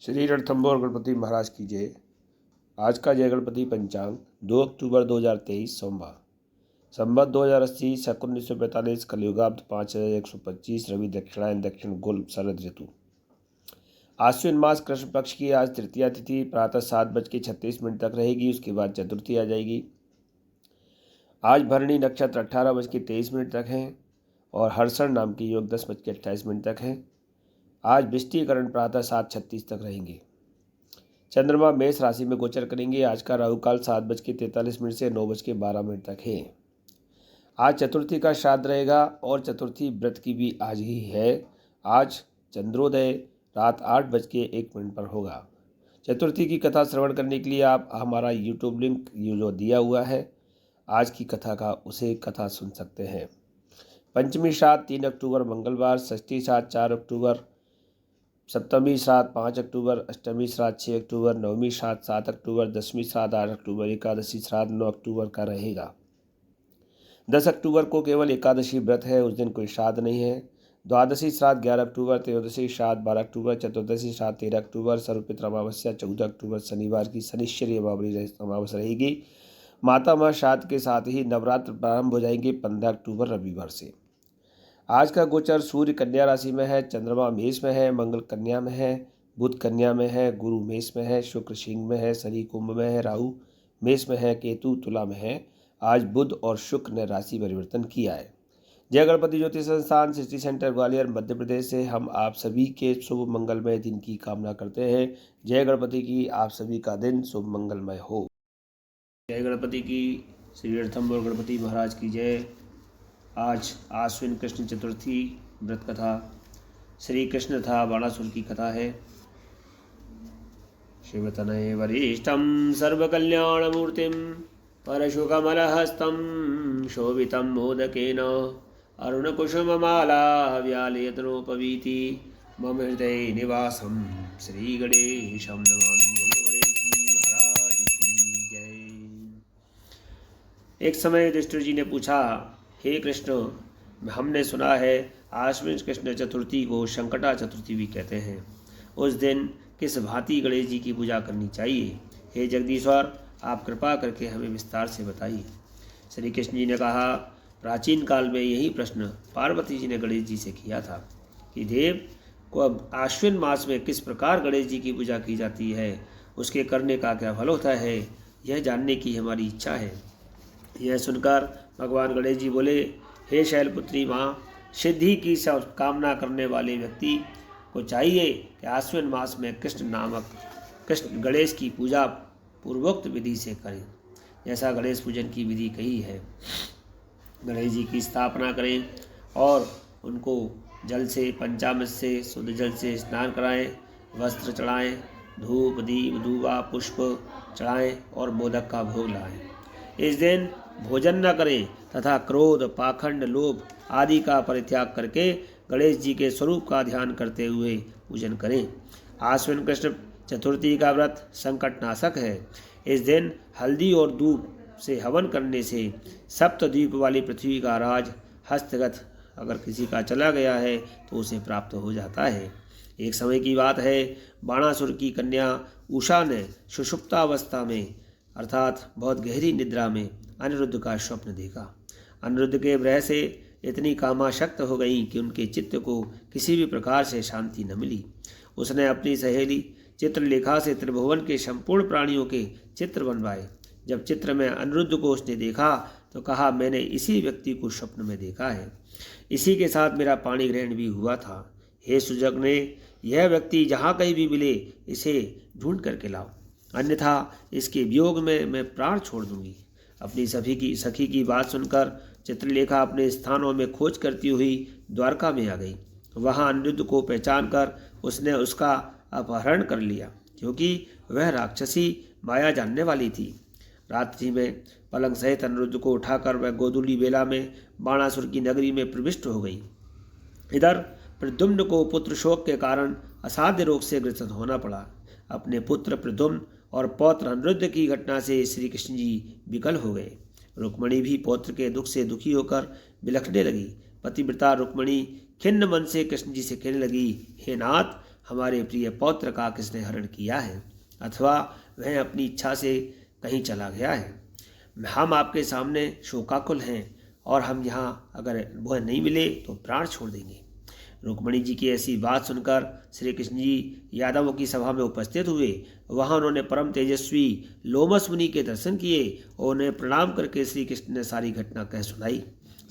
श्री रणथंभौर गणपति महाराज की जय। आज का जय गणपति पंचांग 2 अक्टूबर 2023 सोमवार, संवत 2080, शक 1945, कलयुगाब्द 5125, रवि दक्षिणायन दक्षिण गोल शरद ऋतु। आश्विन मास कृष्ण पक्ष की आज तृतीया तिथि प्रातः 7:36 तक रहेगी। उसके बाद चतुर्थी आ जाएगी। आज भरणी नक्षत्र 18:23 तक है और हर्षण नाम की योग 10:28 तक है। आज विष्टिकरण प्रातः 7:36 तक रहेंगे। चंद्रमा मेष राशि में गोचर करेंगे। आज का राहु काल 7:43 से 9:12 तक है। आज चतुर्थी का श्राद्ध रहेगा और चतुर्थी व्रत की भी आज ही है। आज चंद्रोदय रात 8:01 पर होगा। चतुर्थी की कथा श्रवण करने के लिए आप हमारा यूट्यूब लिंक जो दिया हुआ है, आज की कथा का उसे कथा सुन सकते हैं। पंचमी श्राद्ध 3 अक्टूबर मंगलवार, षष्ठी श्राद्ध 4 अक्टूबर, सप्तमी श्राद्ध 5 अक्टूबर, अष्टमी श्राद्ध 6 अक्टूबर, नवमी श्राद्ध 7 अक्टूबर, दसवीं श्राद्ध 8 अक्टूबर, एकादशी श्राद्ध 9 अक्टूबर का रहेगा। 10 अक्टूबर को केवल एकादशी व्रत है, उस दिन कोई श्राद्ध नहीं है। द्वादशी श्राद्ध 11 अक्टूबर, त्रयोदशी श्राद्ध 12 अक्टूबर, चतुर्दशी श्राद्ध 13 अक्टूबर, सर्वपित्र अमावस्या 14 अक्टूबर शनिवार की शनिश्चरी अमावस्या रहेगी। मातामह श्राद्ध के साथ ही नवरात्र प्रारंभ हो जाएंगे 15 अक्टूबर रविवार से। आज का गोचर सूर्य कन्या राशि में है, चंद्रमा मेष में है, मंगल कन्या में है, बुध कन्या में है, गुरु मेष में है, शुक्र सिंह में है, शनि कुंभ में है, राहु मेष में है, केतु तुला में है। आज बुध और शुक्र ने राशि परिवर्तन किया है। जय गणपति ज्योतिष संस्थान सिटी सेंटर ग्वालियर मध्य प्रदेश से हम आप सभी के शुभ मंगलमय दिन की कामना करते हैं। जय गणपति की आप सभी का दिन शुभ मंगलमय हो। जय गणपति की, श्री रणथंभौर गणपति महाराज की जय। आज आश्विन कृष्ण चतुर्थी व्रत कथा श्री कृष्ण तथा बाणासुर की कथा है। शिवतनये वरिष्ठं सर्वकल्याणमूर्तिं परशुकमलहस्तं शोभितं मोदकेन अरुणकुसुममाला व्यालयतनोपवीति मम हृदये निवासं श्रीगणेशं नमामि। बोलो गणेश जी महाराज की जय। एक समय युधिष्ठिर जी ने पूछा, हे कृष्ण, हमने सुना है आश्विन कृष्ण चतुर्थी को संकटा चतुर्थी भी कहते हैं। उस दिन किस भांति गणेश जी की पूजा करनी चाहिए? हे जगदीश्वर, आप कृपा करके हमें विस्तार से बताइए। श्री कृष्ण जी ने कहा, प्राचीन काल में यही प्रश्न पार्वती जी ने गणेश जी से किया था कि देव को अब आश्विन मास में किस प्रकार गणेश जी की पूजा की जाती है, उसके करने का क्या फल होता है, यह जानने की हमारी इच्छा है। यह सुनकर भगवान गणेश जी बोले, हे शैलपुत्री माँ, सिद्धि की सब कामना करने वाले व्यक्ति को चाहिए कि आश्विन मास में कृष्ण गणेश की पूजा पूर्वोक्त विधि से करें, जैसा गणेश पूजन की विधि कही है। गणेश जी की स्थापना करें और उनको जल से, पंचामृत से, शुद्ध जल से स्नान कराएं, वस्त्र चढ़ाएं, धूप दीप दूबा पुष्प चढ़ाएं और मोदक का भोग लाएं। इस दिन भोजन न करें तथा क्रोध, पाखंड, लोभ आदि का परित्याग करके गणेश जी के स्वरूप का ध्यान करते हुए पूजन करें। आश्विन कृष्ण चतुर्थी का व्रत संकट नाशक है। इस दिन हल्दी और दूब से हवन करने से सप्तद्वीप वाली पृथ्वी का राज हस्तगत अगर किसी का चला गया है तो उसे प्राप्त हो जाता है। एक समय की बात है, बाणासुर की कन्या उषा ने सुषुप्तावस्था में अर्थात बहुत गहरी निद्रा में अनिरुद्ध का स्वप्न देखा। अनिरुद्ध के भय से इतनी कामाशक्त हो गई कि उनके चित्त को किसी भी प्रकार से शांति न मिली। उसने अपनी सहेली चित्रलेखा से त्रिभुवन के संपूर्ण प्राणियों के चित्र बनवाए। जब चित्र में अनिरुद्ध को उसने देखा तो कहा, मैंने इसी व्यक्ति को स्वप्न में देखा है, इसी के साथ मेरा पाणी ग्रहण भी हुआ था। हे सुजग, यह व्यक्ति जहाँ कहीं भी मिले इसे ढूंढ करके लाओ, अन्यथा इसके वियोग में मैं प्राण छोड़ दूंगी। अपनी सखी की बात सुनकर चित्रलेखा अपने स्थानों में खोज करती हुई द्वारका में आ गई। वहां अनिरुद्ध को पहचान कर उसने उसका अपहरण कर लिया, क्योंकि वह राक्षसी माया जानने वाली थी। रात्रि में पलंग सहित अनिरुद्ध को उठाकर वह गोधूली बेला में बाणासुर की नगरी में प्रविष्ट हो गई। इधर प्रद्युम्न को पुत्र शोक के कारण असाध्य रोग से ग्रसित होना पड़ा। अपने पुत्र प्रद्युम्न और पौत्र अनिरुद्ध की घटना से श्री कृष्ण जी विकल हो गए। रुक्मणी भी पौत्र के दुख से दुखी होकर बिलखने लगी। पतिव्रता रुक्मणी खिन्न मन से कृष्ण जी से कहने लगी, हे नाथ, हमारे प्रिय पौत्र का किसने हरण किया है, अथवा वह अपनी इच्छा से कहीं चला गया है। हम आपके सामने शोकाकुल हैं और हम यहाँ अगर वह नहीं मिले तो प्राण छोड़ देंगे। रुक्मणी जी की ऐसी बात सुनकर श्री कृष्ण जी यादवों की सभा में उपस्थित हुए। वहाँ उन्होंने परम तेजस्वी लोमस मुनि के दर्शन किए और उन्हें प्रणाम करके श्री कृष्ण ने सारी घटना कह सुनाई।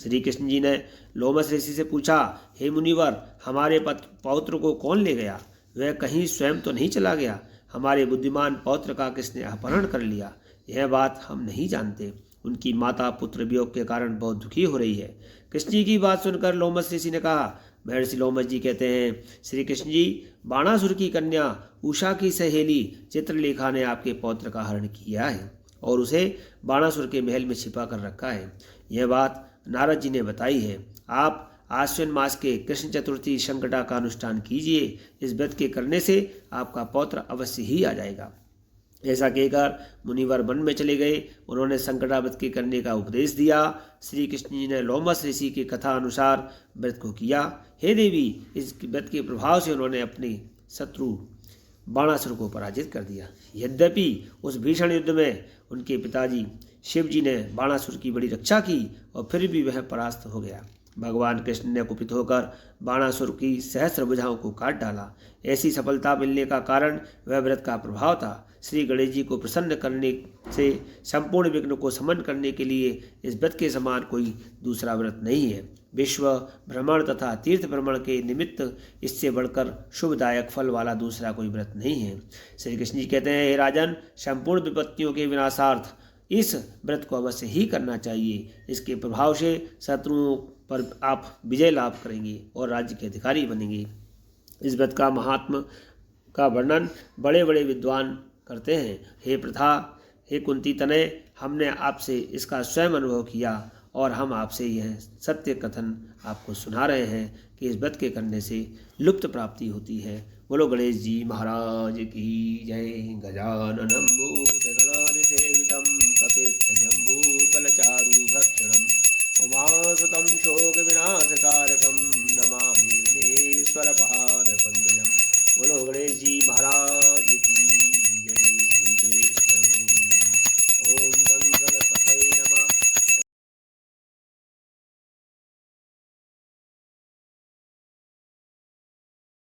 श्री कृष्ण जी ने लोमस ऋषि से पूछा, हे मुनिवर, हमारे पौत्र को कौन ले गया? वह कहीं स्वयं तो नहीं चला गया? हमारे बुद्धिमान पौत्र का किसने अपहरण कर लिया? यह बात हम नहीं जानते। उनकी माता पुत्र वियोग के कारण बहुत दुखी हो रही है। कृष्ण जी की बात सुनकर लोमस ऋषि ने कहा, महर्षि लोमस जी कहते हैं, श्री कृष्ण जी, बाणासुर की कन्या उषा की सहेली चित्रलेखा ने आपके पौत्र का हरण किया है और उसे बाणासुर के महल में छिपा कर रखा है। यह बात नारद जी ने बताई है। आप आश्विन मास के कृष्ण चतुर्थी संकटा का अनुष्ठान कीजिए। इस व्रत के करने से आपका पौत्र अवश्य ही आ जाएगा। ऐसा कहकर मुनिवर वन में चले गए। उन्होंने संकटाव्रत के करने का उपदेश दिया। श्री कृष्ण जी ने लोमस ऋषि की कथा अनुसार व्रत को किया। हे देवी, इस व्रत के प्रभाव से उन्होंने अपने शत्रु बाणासुर को पराजित कर दिया। यद्यपि उस भीषण युद्ध में उनके पिताजी शिव जी ने बाणासुर की बड़ी रक्षा की और फिर भी वह परास्त हो गया। भगवान कृष्ण ने कुपित होकर बाणासुर की सहस्त्र भुजाओं को काट डाला। ऐसी सफलता मिलने का कारण वह व्रत का प्रभाव था। श्री गणेश जी को प्रसन्न करने से संपूर्ण विघ्न को समन करने के लिए इस व्रत के समान कोई दूसरा व्रत नहीं है। विश्व भ्रमण तथा तीर्थ भ्रमण के निमित्त इससे बढ़कर शुभदायक फल वाला दूसरा कोई व्रत नहीं है। श्री कृष्ण जी कहते हैं, हे राजन, संपूर्ण विपत्तियों के विनाशार्थ इस व्रत को अवश्य ही करना चाहिए। इसके प्रभाव से शत्रुओं पर आप विजय लाभ करेंगे और राज्य के अधिकारी बनेंगे। इस व्रत का महात्म का वर्णन बड़े बड़े विद्वान करते हैं। हे प्रथा, हे कुंती तनय, हमने आपसे इसका स्वयं अनुभव किया और हम आपसे यह सत्य कथन आपको सुना रहे हैं कि इस व्रत के करने से लुप्त प्राप्ति होती है। बोलो गणेश जी महाराज की जय। गजाननं भूतगणाधिसेवितं कपित्थजम्बूफलचारुभक्षणम् उमासुतं शोकविनाशकारकं नमामि विघ्नेश्वरपादपङ्कजम्। बोलो गणेश जी महाराज